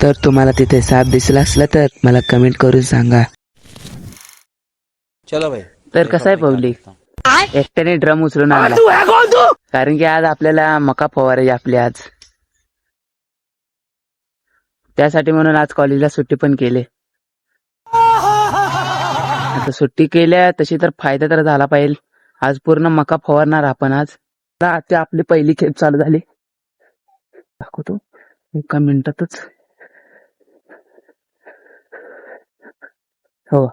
तर तुम्हाला तिथे साप दिसला असला तर मला कमेंट करून सांगा. चलो भाई. तर कसं आहे पब्लिक, एकट्याने ड्रम उचलून आणला कारण की आज आपल्याला मका फवारायची आपली आज, त्यासाठी म्हणून आज कॉलेजला सुट्टी पण केली. आता सुट्टी केल्या तशी तर फायदा तर झाला पाहिजे. आज पूर्ण मका फवारणार आपण आज. ते आपली पहिली खेप चालू झाली, दाखवतो एका मिनिटातच. हो,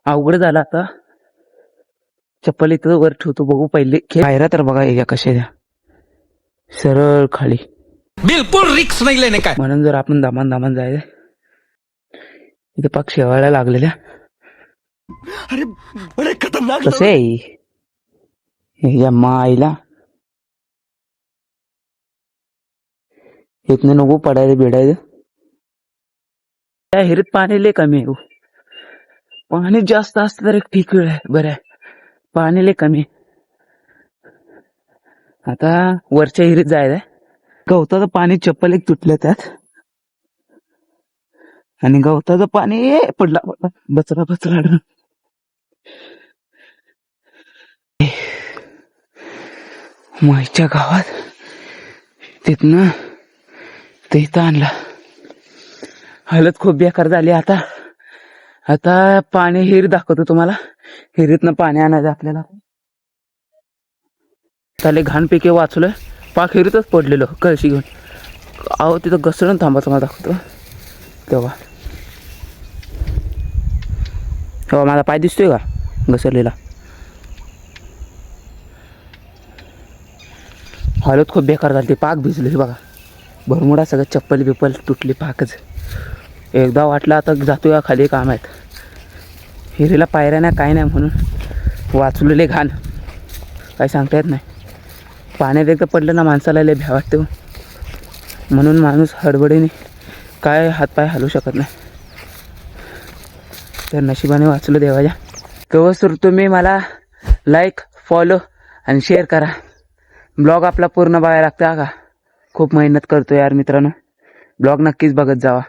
अवघड झालं आता. चप्पल इथं वर ठेवतो, बघू पहिले खेप. पायऱ्या तर बघा या कशा द्या, सरळ खाली, बिलकुल रिक्स नाही लेने का. म्हणून जर आपण दामान दामान जायचं. इथे पाक शेवाळ्या लागलेल्या. अरे बड़े खतरनाक. कसे आहे या माईला, इथनं नको पडायला बिडायचं. त्या हिरीत पाणी लय कमी आहे. पाणी जास्त असतं तर एक ठीक आहे, बरं आहे. पाणी लय कमी. आता वरच्या हिरीत जायचंय. गवताचं पाणी, चप्पल एक तुटलं त्यात, आणि गवताचं पाणी पडला बचरा बचरा. माईच्या गावात तिथनं ते इथं आणला. हालत खूप बेकार झाली. आता आता पाणी हिर दाखवतो तुम्हाला. हिरीतनं पाणी आणायचं आपल्याला. त्याला घाणपैकी वाचलोय, पाक हिरीतच पडलेलो कळशी घेऊन. अहो तिथं घसरून थांबा, तुम्हाला दाखवतो तेव्हा. तेव्हा माझा पाय दिसतोय का घसरलेला. हालत खूप बेकार झाली, पाक भिजले बघा. भरमुडा सगळं चप्पल बिप्पल तुटली पाकच. एकदा वाटलं आता जातो या खाली, काम आहेत हिरीला, पायऱ्या नाही काय नाही म्हणून वाचलेले. घाण काही सांगता येत नाही. पाण्यात एकदा पडलं ना माणसाला लय भ्या वाटते, म्हणून माणूस हडबडीने काय हातपाय हलवू शकत नाही. तर नशिबाने वाचलं देवाच्या. तेव्हा तुम्ही मला लाईक, फॉलो आणि शेअर करा. ब्लॉग आपला पूर्ण बघायला लागता का, खूप मेहनत करतो यार मित्रांनो. ब्लॉग नक्कीच बघत जावा.